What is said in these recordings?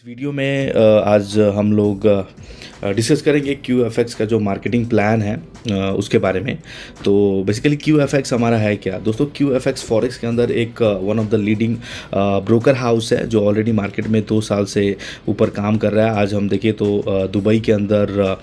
Video में आज हम लोग डिस्कस करेंगे QFX का जो मार्केटिंग प्लान है उसके बारे में। तो बेसिकली QFX हमारा है क्या दोस्तों। QFX फॉरेक्स के अंदर एक one of the leading broker house है जो ऑलरेडी मार्केट में 2 साल से ऊपर काम कर रहा है। आज हम देखें तो दुबई के अंदर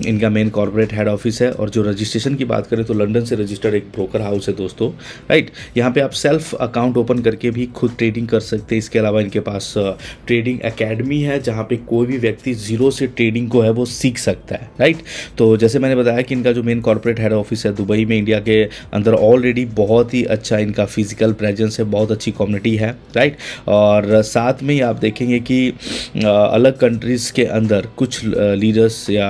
इनका मेन कॉर्पोरेट हेड ऑफिस है और जो रजिस्ट्रेशन की बात करें तो लंदन से रजिस्टर्ड एक ब्रोकर हाउस है दोस्तों, राइट। यहाँ पे आप सेल्फ अकाउंट ओपन करके भी खुद ट्रेडिंग कर सकते हैं। इसके अलावा इनके पास ट्रेडिंग एकेडमी है जहाँ पे कोई भी व्यक्ति जीरो से ट्रेडिंग को है वो सीख सकता है, राइट। तो जैसे मैंने बताया कि इनका जो मेन कॉर्पोरेट हेड ऑफिस है दुबई में, इंडिया के अंदर ऑलरेडी बहुत ही अच्छा इनका फिजिकल प्रेजेंस है, बहुत अच्छी कम्युनिटी है, राइट। और साथ में ही आप देखेंगे कि अलग कंट्रीज़ के अंदर कुछ लीडर्स या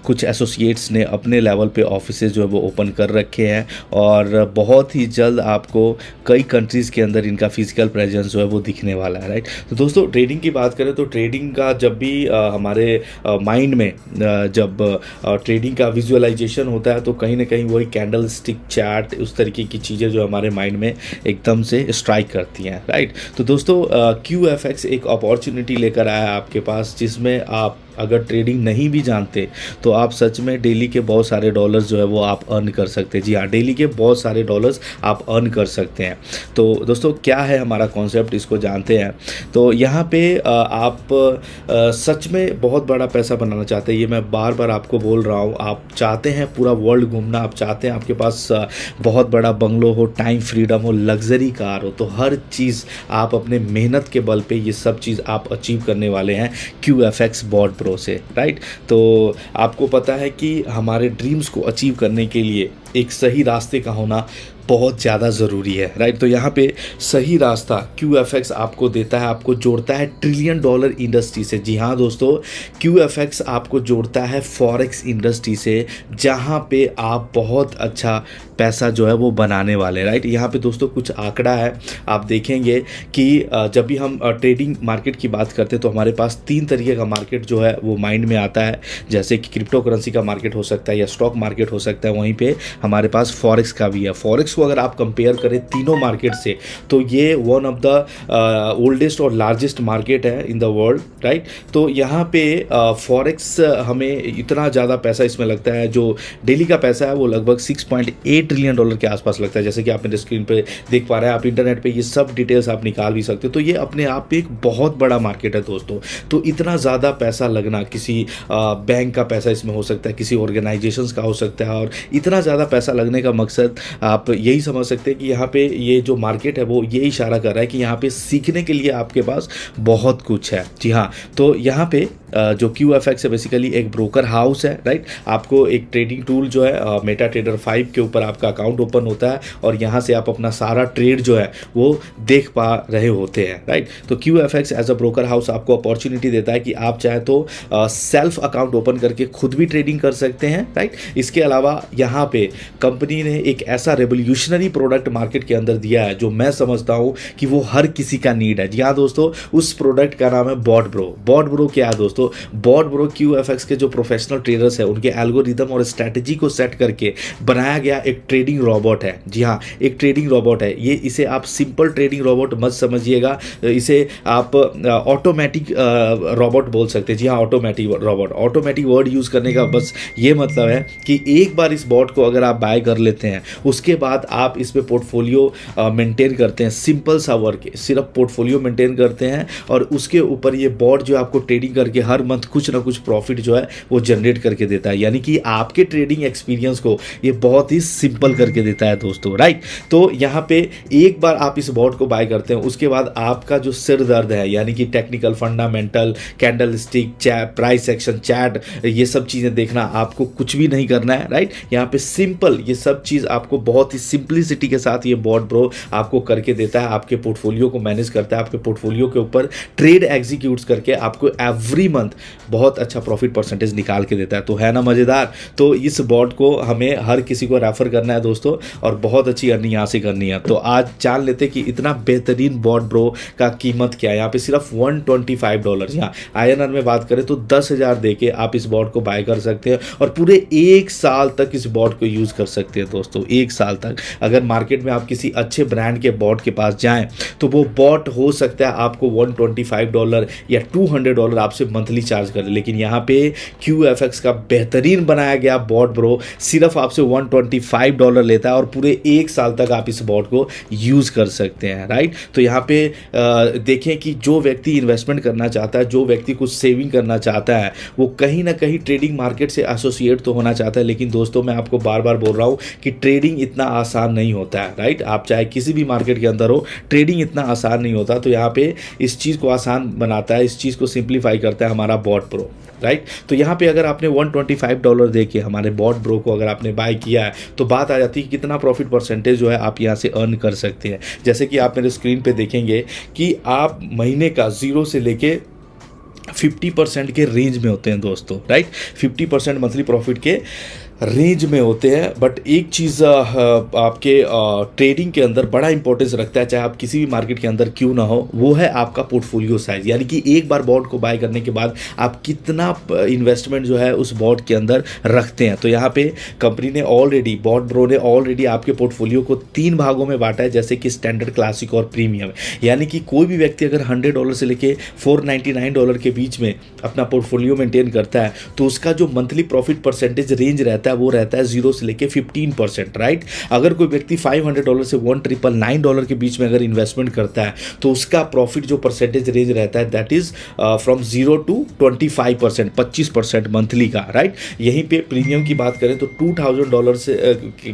कुछ एसोसिएट्स ने अपने लेवल पे ऑफिसेज जो है वो ओपन कर रखे हैं और बहुत ही जल्द आपको कई कंट्रीज़ के अंदर इनका फिजिकल प्रेजेंस जो है वो दिखने वाला है, राइट। तो दोस्तों ट्रेडिंग की बात करें तो ट्रेडिंग का जब भी हमारे माइंड में जब ट्रेडिंग का विजुअलाइजेशन होता है तो कहीं ना कहीं वही कैंडल स्टिक चार्ट उस तरीके की चीज़ें जो हमारे माइंड में एकदम से स्ट्राइक करती हैं, राइट। तो दोस्तों QFX एक अपॉर्चुनिटी लेकर आया है आपके पास जिसमें आप अगर ट्रेडिंग नहीं भी जानते तो आप सच में डेली के बहुत सारे डॉलर्स जो है वो आप अर्न कर सकते हैं। जी हाँ, डेली के बहुत सारे डॉलर्स आप अर्न कर सकते हैं। तो दोस्तों क्या है हमारा कॉन्सेप्ट, इसको जानते हैं। तो यहाँ पे आप सच में बहुत बड़ा पैसा बनाना चाहते हैं, ये मैं बार बार आपको बोल रहा हूँ। आप चाहते हैं पूरा वर्ल्ड घूमना, आप चाहते हैं आपके पास बहुत बड़ा बंगलो हो, टाइम फ्रीडम हो, लग्जरी कार हो, तो हर चीज़ आप अपने मेहनत के बल पे ये सब चीज़ आप अचीव करने वाले हैं QFX बॉट प्रो से, राइट। तो आपको पता है कि हमारे ड्रीम्स को अचीव करने के लिए एक सही रास्ते का होना बहुत ज़्यादा ज़रूरी है, राइट। तो यहाँ पे सही रास्ता QFX आपको देता है, आपको जोड़ता है $1 ट्रिलियन इंडस्ट्री से। जी हाँ दोस्तों, QFX आपको जोड़ता है फॉरेक्स इंडस्ट्री से जहाँ पे आप बहुत अच्छा पैसा जो है वो बनाने वाले, राइट। यहाँ पे दोस्तों कुछ आंकड़ा है, आप देखेंगे कि जब भी हम ट्रेडिंग मार्केट की बात करते हैं तो हमारे पास 3 तरीके का मार्केट जो है वो माइंड में आता है। जैसे कि क्रिप्टो करेंसी का मार्केट हो सकता है या स्टॉक मार्केट हो सकता है, वहीं पे हमारे पास फॉरेक्स का भी है। फॉरेक्स को अगर आप कंपेयर करें तीनों मार्केट से तो ये वन ऑफ द ओल्डेस्ट और लार्जेस्ट मार्केट है इन द वर्ल्ड, राइट। तो यहाँ पे फॉरेक्स हमें इतना ज़्यादा पैसा इसमें लगता है, जो डेली का पैसा है वो लगभग $6.8 ट्रिलियन के आसपास लगता है। जैसे कि आप मेरे स्क्रीन पे देख पा रहे हैं, आप इंटरनेट पे ये सब डिटेल्स आप निकाल भी सकते हो। तो ये अपने आप पे एक बहुत बड़ा मार्केट है दोस्तों। तो इतना ज़्यादा पैसा लगना, किसी बैंक का पैसा इसमें हो सकता है, किसी ऑर्गेनाइजेशंस का हो सकता है, और इतना ज़्यादा पैसा लगने का मकसद आप यही समझ सकते हैं कि यहाँ पे ये जो मार्केट है वो ये इशारा कर रहा है कि यहाँ पे सीखने के लिए आपके पास बहुत कुछ है। जी हाँ, तो यहाँ पे जो QFX है बेसिकली एक ब्रोकर हाउस है, राइट। आपको एक ट्रेडिंग टूल जो है मेटा ट्रेडर 5 के ऊपर आपका अकाउंट ओपन होता है और यहाँ से आप अपना सारा ट्रेड जो है वो देख पा रहे होते हैं, राइट। तो QFX as a broker house आपको अपॉर्चुनिटी देता है कि आप चाहे तो सेल्फ अकाउंट ओपन करके खुद भी ट्रेडिंग कर सकते हैं, राइट। इसके अलावा यहाँ पे कंपनी ने एक ऐसा रेवोल्यूशनरी प्रोडक्ट मार्केट के अंदर दिया है जो मैं समझता हूँ कि वो हर किसी का नीड है। जी हाँ दोस्तों, उस प्रोडक्ट का नाम है बॉट ब्रो। बॉट ब्रो क्या है दोस्तों? बॉट ब्रो QFX के जो प्रोफेशनल ट्रेडर्स है उनके एल्गोरिदम और स्ट्रेटजी को सेट करके बनाया गया एक ट्रेडिंग रोबोट है। जी हाँ, एक ट्रेडिंग रोबोट है ये। इसे आप सिंपल ट्रेडिंग रोबोट मत समझिएगा, इसे आप ऑटोमेटिक रोबोट बोल सकते हैं। जी हाँ, automatic robot. Automatic word use करने का बस ये मतलब है कि एक बार इस बॉट को अगर आप बाय कर लेते हैं उसके बाद आप इस पे पोर्टफोलियो मेंटेन करते हैं। सिंपल सा वर्क, सिर्फ पोर्टफोलियो मेंटेन करते हैं और उसके ऊपर ये बॉट जो आपको ट्रेडिंग करके हर मंथ कुछ ना कुछ प्रॉफिट जो है वो जनरेट करके देता है। यानी कि आपके ट्रेडिंग एक्सपीरियंस को ये बहुत ही सिंपल करके देता है दोस्तों, राइट। तो यहाँ पे एक बार आप इस बॉट को बाय करते हैं उसके बाद आपका जो सिर दर्द है, यानी कि technical, fundamental, candle stick, price action chart, ये सब चीज़ें देखना आपको कुछ भी नहीं करना है, राइट। यहाँ पे सिंपल ये सब चीज़ आपको बहुत ही सिंप्लिसिटी के साथ ये बॉट ब्रो आपको करके देता है। आपके पोर्टफोलियो को मैनेज करता है, आपके पोर्टफोलियो के ऊपर ट्रेड एग्जीक्यूट्स करके आपको एवरी मंथ बहुत अच्छा प्रॉफिट परसेंटेज निकाल के देता है। तो है ना मज़ेदार। तो इस बॉट को हमें हर किसी को रेफर करना है दोस्तों, और बहुत अच्छी अर्निंग यहाँ से करनी है। तो आज जान लेते कि इतना बेहतरीन बॉट ब्रो का कीमत क्या है। यहाँ पे सिर्फ $125, यहाँ INR में बात करें तो 10,000 दे के आप इस बॉट को बाय कर सकते हैं और पूरे 1 साल तक इस बॉट को यूज़ कर सकते हैं दोस्तों। 1 साल तक अगर मार्केट में आप किसी अच्छे ब्रांड के बॉट के पास जाएं तो वो बॉट हो सकता है आपको $125 या $200 आपसे मंथली चार्ज करे, लेकिन यहाँ पे QFX का बेहतरीन बनाया गया बॉट ब्रो सिर्फ आपसे $125 लेता है और पूरे 1 साल तक आप इस बॉट को यूज़ कर सकते हैं, राइट। तो यहाँ पे देखें कि जो व्यक्ति इन्वेस्टमेंट करना चाहता है, जो व्यक्ति कुछ सेविंग करना चाहता है, वो कहीं ना कहीं ट्रेडिंग मार्केट से एसोसिएट तो होना चाहता है। लेकिन दोस्तों मैं आपको बार बार बोल रहा हूँ कि ट्रेडिंग इतना आसान नहीं होता है, राइट। आप चाहे किसी भी मार्केट के अंदर हो, ट्रेडिंग इतना आसान नहीं होता। तो यहाँ पे इस चीज़ को आसान बनाता है, इस चीज़ को सिंप्लीफाई करता है हमारा बॉट प्रो, राइट। तो यहाँ पे अगर आपने $125 दे के हमारे बॉट ब्रो को अगर आपने बाय किया है तो बात आ जाती है कि कितना प्रॉफिट परसेंटेज जो है आप यहाँ से अर्न कर सकते हैं। जैसे कि आप मेरे स्क्रीन पे देखेंगे कि आप महीने का 0 से लेके 50% के रेंज में होते हैं दोस्तों, राइट। 50% मंथली प्रॉफिट के रेंज में होते हैं। बट एक चीज़ आपके ट्रेडिंग के अंदर बड़ा इंपॉर्टेंस रखता है, चाहे आप किसी भी मार्केट के अंदर क्यों ना हो, वो है आपका पोर्टफोलियो साइज। यानी कि एक बार बॉट को बाय करने के बाद आप कितना इन्वेस्टमेंट जो है उस बॉट के अंदर रखते हैं। तो यहाँ पे कंपनी ने ऑलरेडी, बॉट ब्रो ने ऑलरेडी आपके पोर्टफोलियो को 3 भागों में बांटा है, जैसे कि स्टैंडर्ड, क्लासिक और प्रीमियम। यानी कि कोई भी व्यक्ति अगर $100 से लेके $499 के बीच में अपना पोर्टफोलियो मेंटेन करता है तो उसका जो मंथली प्रॉफिट परसेंटेज रेंज रहता है वो रहता है 0 से लेके 15%, राइट। अगर कोई व्यक्ति $500 से $1,999 के बीच में अगर इन्वेस्टमेंट करता है तो उसका प्रॉफिट जो परसेंटेज रेंज रहता है that is from 0 to 25%, 25% monthly का, राइट। यहीं पे प्रीमियम की बात करें तो $2,000 से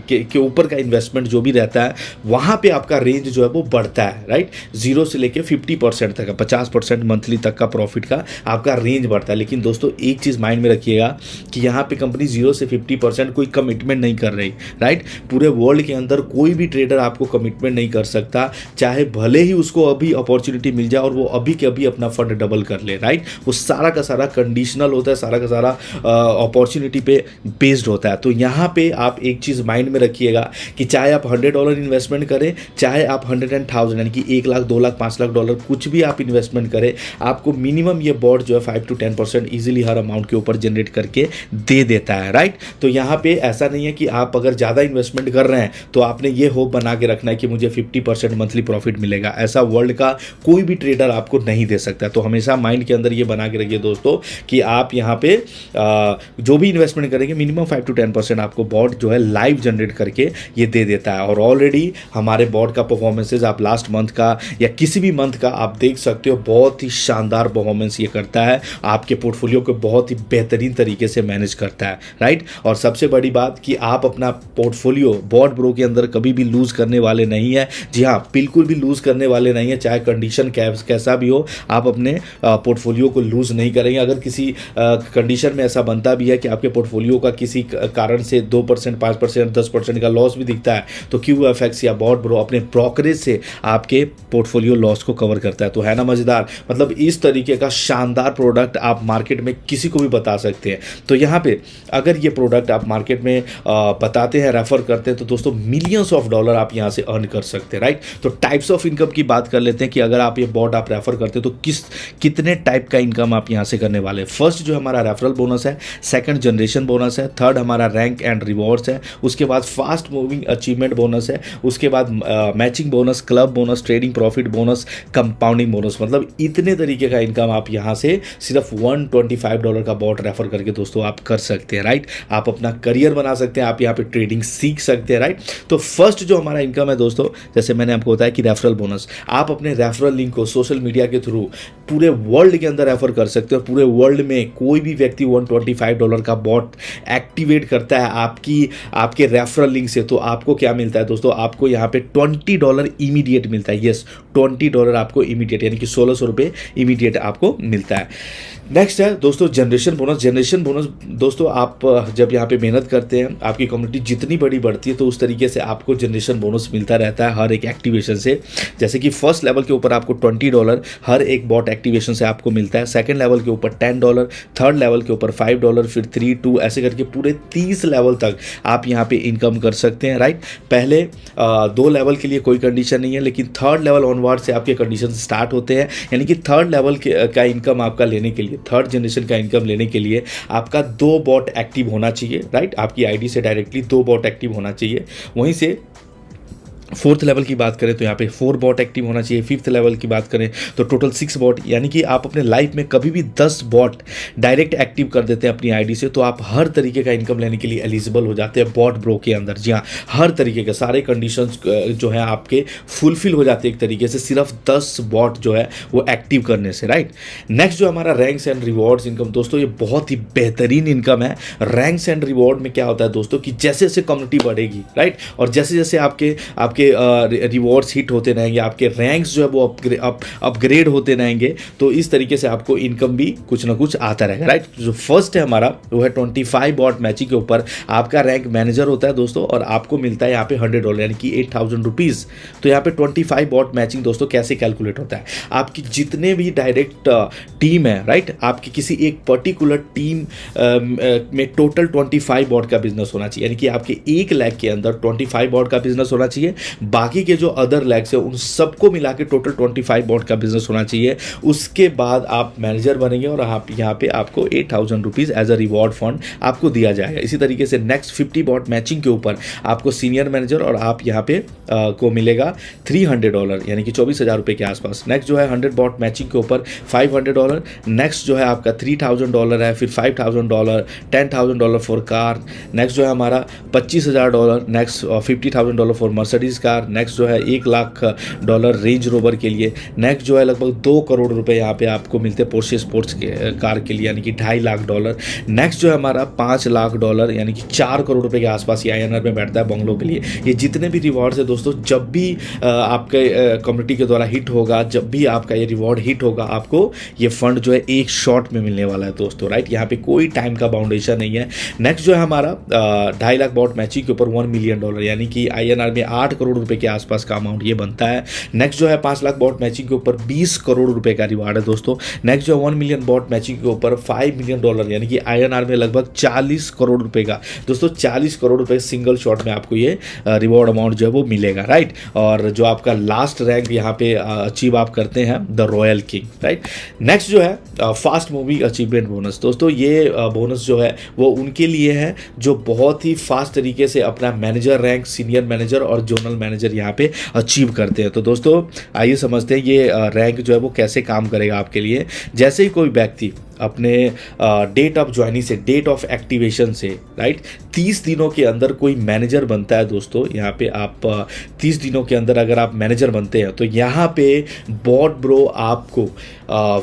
के ऊपर का इन्वेस्टमेंट जो भी रहता है वहां पे आपका रेंज जो है वो बढ़ता है, राइट। 0 से लेके 50% तक, 50% मंथली तक का प्रॉफिट का आपका रेंज बढ़ता है। लेकिन दोस्तों एक चीज माइंड में रखिएगा कि यहाँ पे कंपनी 0 से 50% कोई कमिटमेंट नहीं कर रही, राइट। पूरे वर्ल्ड के अंदर कोई भी ट्रेडर आपको कमिटमेंट नहीं कर सकता, चाहे भले ही उसको अभी अपॉर्चुनिटी मिल जाए और वो अभी के अभी अपना फंड डबल कर ले, राइट। वो सारा का सारा कंडीशनल होता है, सारा का सारा अपॉर्चुनिटी पे बेस्ड होता है। तो यहाँ पे आप एक चीज़ माइंड में रखिएगा कि चाहे आप $100 इन्वेस्टमेंट करें, चाहे आप 100,000 यानी कि 1 लाख, 2 लाख, 5 लाख डॉलर कुछ भी आप इन्वेस्टमेंट करें, आपको मिनिमम ये बॉट जो है 5 to 10% ईजिली हर अमाउंट के ऊपर जनरेट करके दे देता है, राइट। तो यहाँ पे ऐसा नहीं है कि आप अगर ज़्यादा इन्वेस्टमेंट कर रहे हैं तो आपने ये होप बना के रखना है कि मुझे 50% मंथली प्रॉफिट मिलेगा। ऐसा वर्ल्ड का कोई भी ट्रेडर आपको नहीं दे सकता। तो हमेशा माइंड के अंदर ये बना के रखिए दोस्तों कि आप यहाँ पे जो भी इन्वेस्टमेंट करेंगे मिनिमम 5 to 10% आपको बॉट जो है लाइव जनरेट करके ये दे देता है। और ऑलरेडी हमारे बॉट का परफॉर्मेंसेज आप लास्ट मंथ का या किसी भी मंथ का आप देख सकते हो, बहुत ही शानदार परफॉर्मेंस ये करता है, आपके पोर्टफोलियो को बहुत ही बेहतरीन तरीके से मैनेज करता है, राइट। और सबसे बड़ी बात कि आप अपना पोर्टफोलियो बॉट ब्रो के अंदर कभी भी लूज करने वाले नहीं है। जी हाँ, बिल्कुल भी लूज करने वाले नहीं है, चाहे कंडीशन कैसा भी हो, आप अपने पोर्टफोलियो को लूज नहीं करेंगे। अगर किसी कंडीशन में ऐसा बनता भी है कि आपके पोर्टफोलियो का किसी कारण से 2%, 5%, 10% का लॉस भी दिखता है तो QFX या बॉट ब्रो अपने ब्रोकरेज से आपके पोर्टफोलियो लॉस को कवर करता है। तो है ना मजेदार। मतलब इस तरीके का शानदार प्रोडक्ट आप मार्केट में किसी को भी बता सकते हैं। तो यहाँ पे अगर ये प्रोडक्ट आप मार्केट में बताते हैं, रेफर करते हैं, तो दोस्तों मिलियंस ऑफ डॉलर आप यहाँ से अर्न कर सकते हैं, राइट। तो टाइप्स ऑफ इनकम की बात कर लेते हैं कि अगर आप ये बॉट आप रेफर करते हैं तो कितने टाइप का इनकम आप यहाँ से करने वाले हैं। फर्स्ट जो हमारा रेफरल बोनस है, सेकंड जनरेशन बोनस है, थर्ड हमारा रैंक एंड रिवॉर्ड्स है, उसके बाद फास्ट मूविंग अचीवमेंट बोनस है, उसके बाद matching bonus, club bonus, trading profit bonus, compounding bonus. मतलब इतने तरीके का इनकम आप यहाँ से सिर्फ $125 का बॉट रेफर करके दोस्तों आप कर सकते हैं, राइट। आप अपना करियर बना सकते हैं, आप यहाँ पे ट्रेडिंग सीख सकते हैं, राइट। तो फर्स्ट जो हमारा इनकम है दोस्तों, जैसे मैंने आपको बताया कि रेफरल बोनस, आप अपने रेफरल लिंक को सोशल मीडिया के थ्रू पूरे वर्ल्ड के अंदर रेफर कर सकते हो। पूरे वर्ल्ड में कोई भी व्यक्ति $125 का बॉट एक्टिवेट करता है आपके रेफरल लिंक से, तो आपको क्या मिलता है दोस्तों, आपको यहाँ पे $20 इमीडिएट मिलता है। यस, $20 आपको इमीडिएट, यानी कि $1,600 इमीडिएट आपको मिलता है। नेक्स्ट है दोस्तों जनरेशन बोनस। जनरेशन बोनस दोस्तों आप जब यहाँ यहाँ पे मेहनत करते हैं, आपकी कम्युनिटी जितनी बड़ी बढ़ती है तो उस तरीके से आपको जनरेशन बोनस मिलता रहता है हर एक एक्टिवेशन से। जैसे कि फर्स्ट लेवल के ऊपर आपको $20 हर एक बॉट एक्टिवेशन से आपको मिलता है, सेकंड लेवल के ऊपर $10, थर्ड लेवल के ऊपर $5, फिर 3, 2 ऐसे करके पूरे 30 लेवल तक आप यहाँ पे इनकम कर सकते हैं, राइट। पहले 2 लेवल के लिए कोई कंडीशन नहीं है, लेकिन थर्ड लेवल ऑनवर्ड से आपके कंडीशन स्टार्ट होते हैं। यानी कि थर्ड लेवल का इनकम आपका लेने के लिए, थर्ड जनरेशन का इनकम लेने के लिए आपका 2 बॉट एक्टिव होना चाहिए, राइट। आपकी आईडी से डायरेक्टली 2 बॉट एक्टिव होना चाहिए। वहीं से फोर्थ लेवल की बात करें तो यहाँ पे 4 बॉट एक्टिव होना चाहिए। फिफ्थ लेवल की बात करें तो टोटल 6 बॉट, यानी कि आप अपने लाइफ में कभी भी 10 बॉट डायरेक्ट एक्टिव कर देते हैं अपनी आईडी से, तो आप हर तरीके का इनकम लेने के लिए एलिजिबल हो जाते हैं बॉट ब्रो के अंदर। जी हाँ, हर तरीके के सारे कंडीशंस जो है आपके फुलफिल हो जाते हैं एक तरीके से, सिर्फ 10 बॉट जो है वो एक्टिव करने से, राइट। नेक्स्ट जो हमारा रैंक्स एंड रिवॉर्ड्स इनकम, दोस्तों ये बहुत ही बेहतरीन इनकम है। रैंक्स एंड रिवॉर्ड में क्या होता है दोस्तों कि जैसे जैसे कम्युनिटी बढ़ेगी, राइट, और जैसे जैसे आपके रिवॉर्ड्स हिट होते रहेंगे, आपके रैंक्स जो है वो अपग्रेड होते रहेंगे, तो इस तरीके से आपको इनकम भी कुछ ना कुछ आता रहेगा, राइट। जो फर्स्ट है हमारा वो है 25 बॉट मैचिंग के ऊपर आपका रैंक मैनेजर होता है दोस्तों, और आपको मिलता है यहाँ पे $100 यानी कि 8,000 रुपीज़। तो यहाँ पे 25 बॉट मैचिंग दोस्तों कैसे कैलकुलेट होता है, आपकी जितने भी डायरेक्ट टीम है, राइट, आपकी किसी एक पर्टिकुलर टीम में टोटल 25 बॉट का बिजनेस होना चाहिए, यानी कि आपके 1 लाख के अंदर 25 बॉट का बिजनेस होना चाहिए। बाकी के जो अदर लैग्स है उन सबको मिला के टोटल 25 बॉट का बिजनेस होना चाहिए। उसके बाद आप मैनेजर बनेंगे और आप यहाँ पे आपको 8,000 rupees as a reward fund आपको दिया जाएगा। इसी तरीके से नेक्स्ट 50 बॉट मैचिंग के ऊपर आपको सीनियर मैनेजर और आप यहाँ पे को मिलेगा $300 यानी कि 24,000 रुपये के आसपास। नेक्स्ट जो है 100 बॉट मैचिंग के ऊपर $500। नेक्स्ट जो है आपका $3,000 है, फिर $5,000, $10,000 फॉर कार। नेक्स्ट जो है हमारा $25,000, next $50,000 for Mercedes car. Next जो है $1 लाख रेंज रोवर के लिए। नेक्स्ट जो है लगभग 2 करोड़ रुपए यहाँ पे आपको मिलते हैं पोर्शे स्पोर्ट्स के कार के लिए, यानी कि $2.5 लाख। नेक्स्ट जो है हमारा $5 लाख यानी कि 4 करोड़ रुपए के आसपास ये INR में बैठता है बंगलों के लिए। ये जितने भी रिवॉर्ड्स है दोस्तों, जब भी आपके कम्युनिटी के द्वारा हिट होगा, जब भी आपका ये रिवॉर्ड हिट होगा, आपको ये फंड जो है एक शॉट में मिलने वाला है दोस्तों, राइट। यहाँ पे कोई टाइम का बाउंडेशन नहीं है। नेक्स्ट जो है हमारा 2.5 लाख बॉट मैचिंग के ऊपर $1 मिलियन यानी कि INR में 8 करोड़ रुपए के आसपास का अमाउंट ये बनता है। नेक्स्ट जो है 5 लाख बॉट मैचिंग के ऊपर 20 करोड़ रुपए का रिवार्ड है दोस्तों। नेक्स्ट जो है 1 मिलियन बॉट मैचिंग के ऊपर $5 मिलियन यानी कि INR में लगभग 40 करोड़ रुपए का दोस्तों, 40 करोड़ रुपए सिंगल शॉट में आपको ये रिवॉर्ड अमाउंट जो है वो मिलेगा, राइट। और जो आपका लास्ट रैंक यहाँ पे अचीव आप करते हैं the royal king, right. Next जो है फास्ट मूविंग अचीवमेंट बोनस दोस्तों, ये बोनस जो है वो उनके लिए है जो बहुत ही फास्ट तरीके से अपना मैनेजर रैंक, सीनियर मैनेजर और जोनल मैनेजर यहाँ पे अचीव करते हैं। तो दोस्तों आइए समझते हैं ये रैंक जो है वो कैसे काम करेगा आपके लिए। जैसे ही कोई व्यक्ति अपने डेट ऑफ ज्वाइनिंग से, डेट ऑफ एक्टिवेशन से, राइट, 30 दिनों के अंदर कोई मैनेजर बनता है दोस्तों, यहाँ पे आप 30 दिनों के अंदर अगर आप मैनेजर बनते हैं तो यहाँ पे बॉट ब्रो आपको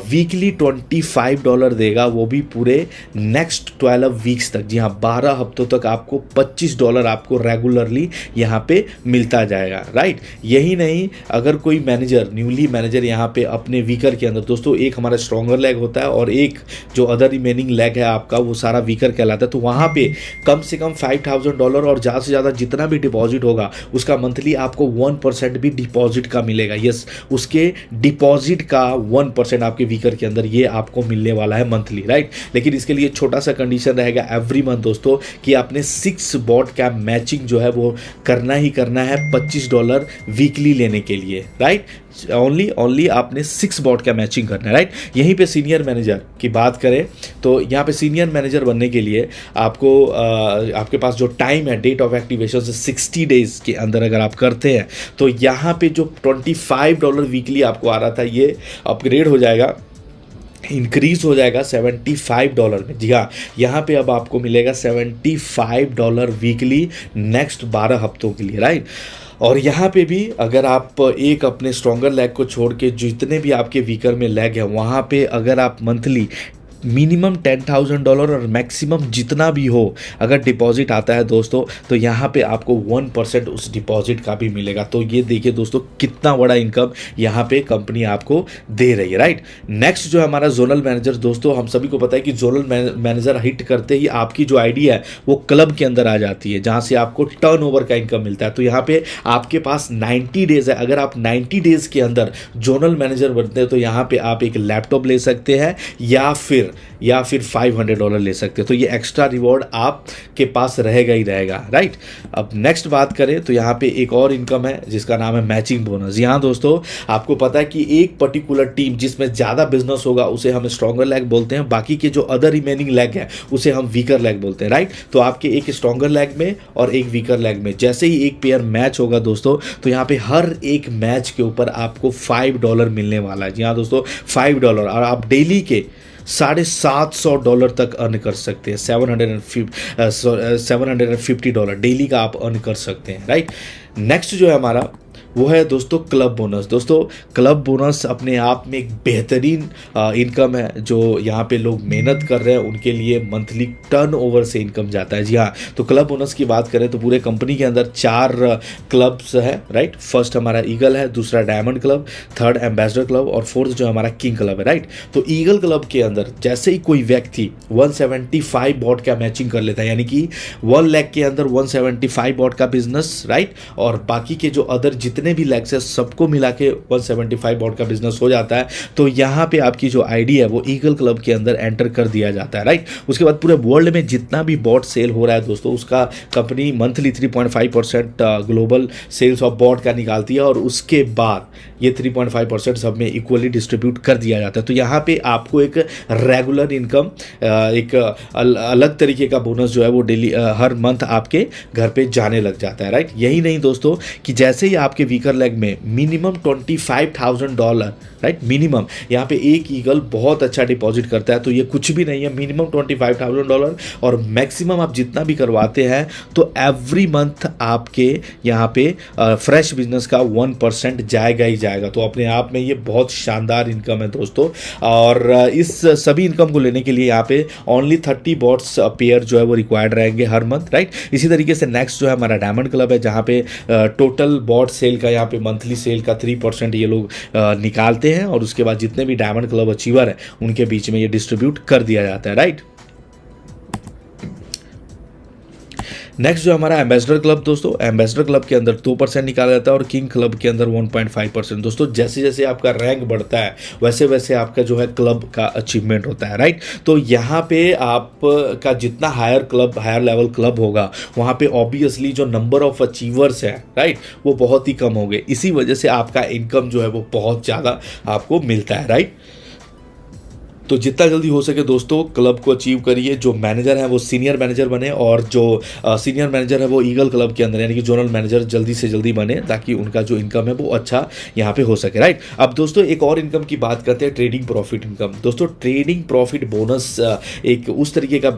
वीकली $25 देगा, वो भी पूरे नेक्स्ट 12 वीक्स तक। जी हाँ, 12 हफ्तों तक आपको $25 आपको रेगुलरली यहाँ पे मिलता जाएगा, राइट। यही नहीं, अगर कोई मैनेजर, न्यूली मैनेजर यहाँ पे अपने वीकर के अंदर दोस्तों, एक हमारा स्ट्रॉन्गर लेग होता है और एक जो अदर रिमेनिंग लेग है आपका वो सारा वीकर कहलाता है, तो वहाँ पे कम से कम $5,000 और ज़्यादा से ज़्यादा जितना भी डिपॉजिट होगा उसका मंथली आपको 1% भी डिपॉजिट का मिलेगा। यस, उसके डिपॉजिट का 1% आपके वीकर के अंदर ये आपको मिलने वाला है मंथली, राइट। लेकिन इसके लिए छोटा सा कंडीशन रहेगा एवरी मंथ दोस्तों कि आपने 6 बॉट का मैचिंग जो है वो करना ही करना है $25 वीकली लेने के लिए, राइट। ओनली आपने 6 बॉट का मैचिंग करना है, राइट। यहीं पे सीनियर मैनेजर की बात करें तो यहाँ पे सीनियर मैनेजर बनने के लिए आपको आपके पास जो टाइम है डेट ऑफ एक्टिवेशन से 60 डेज के अंदर अगर आप करते हैं तो यहाँ पे जो $25 वीकली आपको आ रहा था ये अपग्रेड हो जाएगा, इंक्रीज हो जाएगा $75 में। जी हाँ, यहाँ पे अब आपको मिलेगा $75 वीकली नेक्स्ट 12 हफ्तों के लिए, राइट। और यहाँ पे भी अगर आप एक अपने स्ट्रॉन्गर लेग को छोड़ के जितने भी आपके वीकर में लेग है वहाँ पे अगर आप मंथली मिनिमम $10,000 और मैक्सिमम जितना भी हो अगर डिपॉजिट आता है दोस्तों, तो यहाँ पे आपको 1% उस डिपॉजिट का भी मिलेगा। तो ये देखिए दोस्तों कितना बड़ा इनकम यहाँ पे कंपनी आपको दे रही है, राइट। नेक्स्ट जो हमारा जोनल मैनेजर, दोस्तों हम सभी को पता है कि जोनल मैनेजर हिट करते ही आपकी जो आईडी है वो क्लब के अंदर आ जाती है, जहाँ से आपको टर्नओवर का इनकम मिलता है। तो यहाँ पे आपके पास 90 डेज है, अगर आप 90 डेज के अंदर जोनल मैनेजर बनते हैं तो यहाँ पे आप एक लैपटॉप ले सकते हैं या फिर $500 ले सकते हैं। तो ये एक्स्ट्रा रिवॉर्ड आपके पास रहेगा ही रहेगा, राइट। अब नेक्स्ट बात करें तो यहाँ पे एक और इनकम है जिसका नाम है मैचिंग बोनस। यहाँ दोस्तों आपको पता है कि एक पर्टिकुलर टीम जिसमें ज़्यादा बिजनेस होगा उसे हम स्ट्रॉन्गर लेग बोलते हैं, बाकी के जो अदर रिमेनिंग लेग है उसे हम वीकर लेग बोलते हैं, राइट। तो आपके एक स्ट्रॉन्गर लेग में और एक वीकर लेग में जैसे ही एक पेयर मैच होगा दोस्तों, तो यहाँ पे हर एक मैच के ऊपर आपको $5 मिलने वाला है। जी हाँ दोस्तों, $5, और आप डेली के $750 तक अर्न कर सकते हैं। $750 डेली का आप अर्न कर सकते हैं, राइट। नेक्स्ट जो है हमारा वो है दोस्तों क्लब बोनस। दोस्तों क्लब बोनस अपने आप में एक बेहतरीन इनकम है जो यहाँ पे लोग मेहनत कर रहे हैं उनके लिए मंथली टर्नओवर से इनकम जाता है। जी हाँ, तो क्लब बोनस की बात करें तो पूरे कंपनी के अंदर 4 क्लब्स है, राइट। फर्स्ट हमारा ईगल है, दूसरा diamond club, third ambassador club और फोर्थ जो हमारा किंग क्लब है, राइट। तो ईगल क्लब के अंदर जैसे ही कोई व्यक्ति 175 बॉट का मैचिंग कर लेता है, यानी कि 1 लाख के अंदर 175 बॉट का बिजनेस, राइट, और बाकी के जो अदर जितने भी लेग्स है सबको मिला के 175 बॉट का बिजनेस हो जाता है, तो यहाँ पे आपकी जो आईडी है वो ईगल क्लब के अंदर एंटर कर दिया जाता है, राइट। उसके बाद पूरे वर्ल्ड में जितना भी बॉट सेल हो रहा है दोस्तों, उसका company monthly 3.5% global sales of bot का निकालती है और उसके बाद ये 3.5% सब में इक्वली डिस्ट्रीब्यूट कर दिया जाता है। तो यहाँ पे आपको एक रेगुलर इनकम, एक अलग तरीके का बोनस जो है वो डेली हर मंथ आपके घर पे जाने लग जाता है, राइट। यही नहीं दोस्तों कि जैसे ही आपके वीकर लेग में मिनिमम $25,000, राइट, मिनिमम यहाँ पे एक ईगल बहुत अच्छा डिपॉजिट करता है, तो ये कुछ भी नहीं है, मिनिमम $25,000 और मैक्सिमम आप जितना भी करवाते हैं तो एवरी मंथ आपके यहाँ पे फ्रेश बिजनेस का 1% जाएगा ही जाएगा। तो अपने आप में ये बहुत शानदार इनकम है दोस्तों, और इस सभी इनकम को लेने के लिए यहाँ पे ओनली 30 बॉट्स पेयर जो है वो रिक्वायर्ड रहेंगे हर मंथ, राइट। इसी तरीके से नेक्स्ट जो है हमारा डायमंड क्लब है, जहाँ पे टोटल बॉट सेल का यहाँ पे मंथली सेल का 3% ये लोग निकालते हैं और उसके बाद जितने भी डायमंड क्लब अचीवर है उनके बीच में ये डिस्ट्रीब्यूट कर दिया जाता है, राइट। नेक्स्ट जो हमारा एम्बेसडर क्लब दोस्तों, एम्बेसडर क्लब के अंदर 2% निकाला जाता है और किंग क्लब के अंदर 1.5%। दोस्तों जैसे जैसे आपका रैंक बढ़ता है वैसे वैसे आपका जो है क्लब का अचीवमेंट होता है, राइट। तो यहाँ पे आपका जितना higher club, higher level club होगा वहाँ पे ऑब्वियसली जो नंबर ऑफ अचीवर्स है, राइट, वो बहुत ही कम होंगे। इसी वजह से आपका इनकम जो है वो बहुत ज़्यादा आपको मिलता है, राइट। तो जितना जल्दी हो सके दोस्तों क्लब को अचीव करिए, जो मैनेजर है वो सीनियर मैनेजर बने और जो सीनियर मैनेजर है वो ईगल क्लब के अंदर यानी कि जोनल मैनेजर जल्दी से जल्दी बने, ताकि उनका जो इनकम है वो अच्छा यहाँ पे हो सके, राइट। अब दोस्तों एक और इनकम की बात करते हैं, ट्रेडिंग प्रॉफिट इनकम। दोस्तों ट्रेडिंग प्रॉफिट बोनस एक उस तरीके का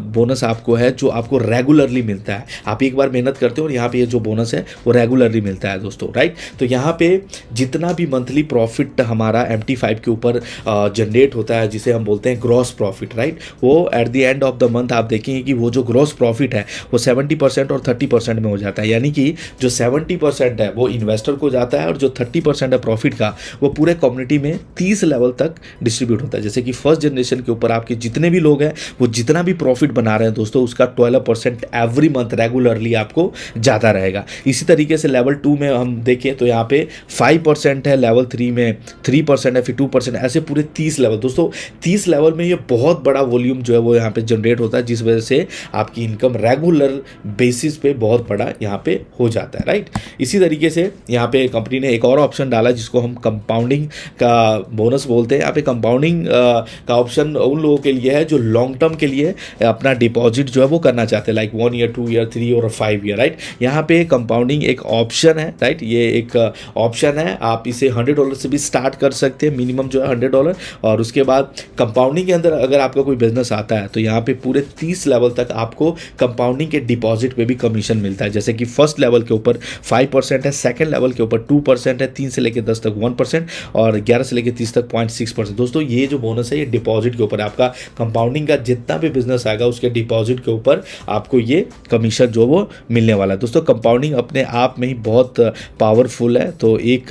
बोनस आपको है जो आपको रेगुलरली मिलता है। आप एक बार मेहनत करते हो और यहाँ पे ये जो बोनस है वो रेगुलरली मिलता है दोस्तों, राइट। तो यहाँ पे जितना भी मंथली प्रॉफिट हमारा MT5 के ऊपर जनरेट होता है, जिसे हम बोलते हैं ग्रॉस प्रॉफिट, राइट, वो at the end of the month आप देखेंगे कि वो जो ग्रॉस प्रॉफिट है वो 70% और 30% में हो जाता है। यानी कि जो 70% है वो इन्वेस्टर को जाता है और जो 30% है प्रॉफिट का वो पूरे कम्युनिटी में 30 लेवल तक डिस्ट्रीब्यूट होता है। जैसे कि फर्स्ट जनरेशन के ऊपर आपके जितने भी लोग हैं वो जितना भी प्रॉफिट बना रहे हैं दोस्तों, उसका 12% एवरी मंथ रेगुलरली आपको जाता रहेगा। इसी तरीके से लेवल 2 में हम देखें तो यहाँ पे 5% है, लेवल 3 में 3% है, फिर 2%, ऐसे पूरे 30 लेवल। दोस्तों 30 लेवल में ये बहुत बड़ा वॉल्यूम जो है वो यहाँ पे जनरेट होता है, जिस वजह से आपकी इनकम रेगुलर बेसिस पे बहुत बड़ा यहाँ पे हो जाता है, राइट। इसी तरीके से यहाँ पे कंपनी ने एक और ऑप्शन डाला जिसको हम कंपाउंडिंग का बोनस बोलते हैं। यहाँ पे कंपाउंडिंग का ऑप्शन उन लोगों के लिए है जो लॉन्ग टर्म के लिए अपना डिपॉजिट जो है वो करना चाहते हैं, लाइक 1 ईयर, 2 ईयर, 3 और 5 ईयर, राइट। यहाँ पे कंपाउंडिंग एक ऑप्शन है, राइट, ये एक ऑप्शन है। आप इसे $100 से भी स्टार्ट कर सकते हैं, मिनिमम जो है $100, और उसके बाद कंपाउंडिंग के अंदर अगर आपका कोई बिजनेस आता है तो यहाँ पे पूरे 30 लेवल तक आपको कंपाउंडिंग के डिपॉजिट पे भी कमीशन मिलता है। जैसे कि फर्स्ट लेवल के ऊपर 5% है, सेकंड लेवल के ऊपर 2% है, 3 से लेकर 10 तक 1% और 11 से लेकर 30 तक 0.6%। दोस्तों ये जो बोनस है ये डिपॉजिट के ऊपर, आपका कंपाउंडिंग का जितना भी बिजनेस आएगा उसके डिपॉजिट के ऊपर आपको ये कमीशन जो वो मिलने वाला है। दोस्तों कंपाउंडिंग अपने आप में ही बहुत पावरफुल है। तो एक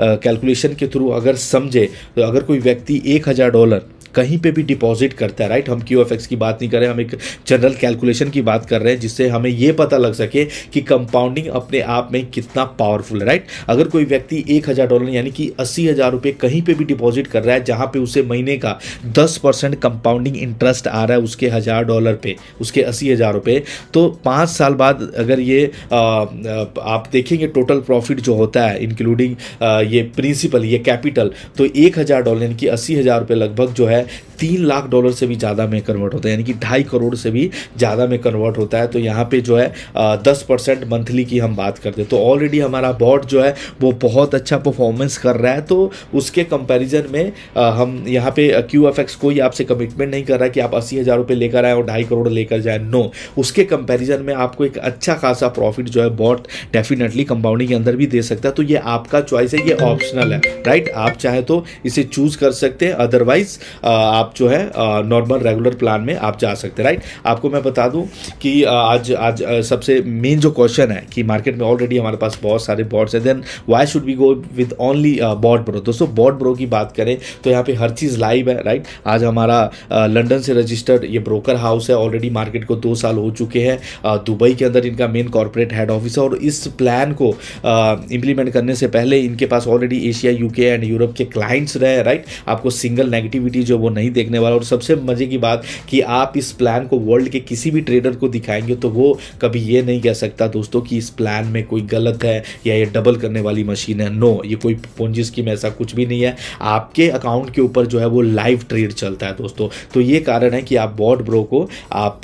कैलकुलेशन के थ्रू अगर समझे तो अगर कोई व्यक्ति $1000 कहीं पे भी डिपॉजिट करता है, राइट, हम QFX की बात नहीं कर रहे हैं, हम एक जनरल कैलकुलेशन की बात कर रहे हैं जिससे हमें यह पता लग सके कि कंपाउंडिंग अपने आप में कितना पावरफुल है, राइट। अगर कोई व्यक्ति $1000 यानी कि 80,000 रुपये कहीं पे भी डिपॉजिट कर रहा है जहां पे उसे महीने का 10% कंपाउंडिंग इंटरेस्ट आ रहा है उसके $1000 पे, उसके 80,000 रुपये, तो 5 साल बाद अगर ये आप देखेंगे टोटल प्रॉफिट जो होता है इंक्लूडिंग ये प्रिंसिपल, ये कैपिटल, तो $1000 यानी कि 80,000 रुपये लगभग जो है $3 लाख से भी ज़्यादा में कन्वर्ट होता है, यानी कि 2.5 करोड़ से भी ज़्यादा में कन्वर्ट होता है। तो यहाँ पे जो है 10% मंथली की हम बात करते हैं तो ऑलरेडी हमारा बॉट जो है वो बहुत अच्छा परफॉर्मेंस कर रहा है। तो उसके कंपैरिजन में हम यहाँ पे QFX कोई आपसे कमिटमेंट नहीं कर रहा है कि आप 80,000 रुपये लेकर आए और 2.5 करोड़ लेकर जाए, नो। उसके कंपैरिजन में आपको एक अच्छा खासा प्रॉफिट जो है बॉट डेफिनेटली कंपाउंडिंग के अंदर भी दे सकता है। तो ये आपका चॉइस है, ये ऑप्शनल है, राइट। आप चाहे तो इसे चूज कर सकते हैं, अदरवाइज आप जो है नॉर्मल रेगुलर प्लान में आप जा सकते हैं, राइट। आपको मैं बता दूं कि आज सबसे मेन जो क्वेश्चन है कि मार्केट में ऑलरेडी हमारे पास बहुत सारे बॉट्स हैं, then why should we go with only bot bro. दोस्तों बॉट ब्रो की बात करें तो यहाँ पे हर चीज़ लाइव है, राइट। आज हमारा लंदन से रजिस्टर्ड ये ब्रोकर हाउस है, ऑलरेडी मार्केट को 2 साल हो चुके हैं। दुबई के अंदर इनका मेन कॉर्पोरेट हेड ऑफिस है और इस प्लान को इम्प्लीमेंट करने से पहले इनके पास already Asia, UK and Europe के क्लाइंट्स रहे, राइट। आपको सिंगल नेगेटिविटी जो वो नहीं देखने वाला। और सबसे मजे की बात कि आप इस प्लान को वर्ल्ड के किसी भी ट्रेडर को दिखाएंगे तो वो कभी ये नहीं कह सकता दोस्तों कि इस प्लान में कोई गलत है या ये डबल करने वाली मशीन है, नो। ये कोई पोंजी स्कीम ऐसा कुछ भी नहीं है। आपके अकाउंट के ऊपर जो है वो लाइव ट्रेड चलता है दोस्तों। तो ये कारण है कि आप बॉट ब्रो को आप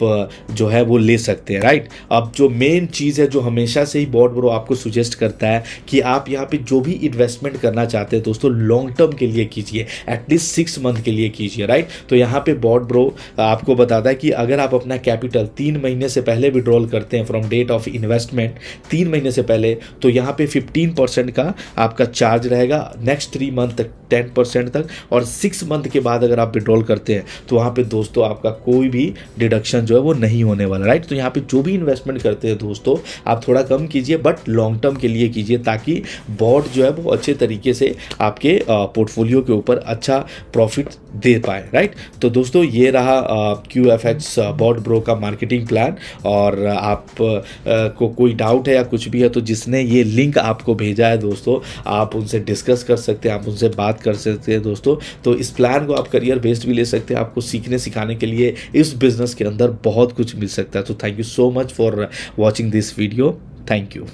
जो है वो ले सकते हैं, राइट। अब जो मेन चीज़ है जो हमेशा से ही बॉट ब्रो आपको सुजेस्ट करता है कि आप यहाँ पे जो भी इन्वेस्टमेंट करना चाहते हैं दोस्तों लॉन्ग टर्म के लिए कीजिए, एटलीस्ट 6 मंथ के लिए कीजिए, राइट। तो यहाँ पे बॉट ब्रो आपको बताता है कि अगर आप अपना कैपिटल 3 महीने से पहले विड्रॉल करते हैं फ्रॉम डेट ऑफ इन्वेस्टमेंट, 3 महीने से पहले, तो यहाँ पे 15% का आपका चार्ज रहेगा, नेक्स्ट 3 मंथ तक 10% तक, और 6 मंथ के बाद अगर आप विड्रॉल करते हैं तो वहाँ पे दोस्तों आपका कोई भी डिडक्शन जो है वो नहीं होने वाला, राइट। तो यहाँ पे जो भी इन्वेस्टमेंट करते हैं दोस्तों आप थोड़ा कम कीजिए बट लॉन्ग टर्म के लिए कीजिए ताकि बॉट जो है वो अच्छे तरीके से आपके पोर्टफोलियो के ऊपर अच्छा प्रॉफिट दे पाए, राइट। तो दोस्तों ये रहा QFX बॉट ब्रो का मार्केटिंग प्लान। और आप को कोई डाउट है या कुछ भी है तो जिसने ये लिंक आपको भेजा है दोस्तों आप उनसे डिस्कस कर सकते हैं, आप उनसे बात कर सकते हैं दोस्तों। तो इस प्लान को आप करियर बेस्ड भी ले सकते हैं, आपको सीखने सिखाने के लिए इस बिजनेस के अंदर बहुत कुछ मिल सकता है। तो thank you so much for watching this video, thank you.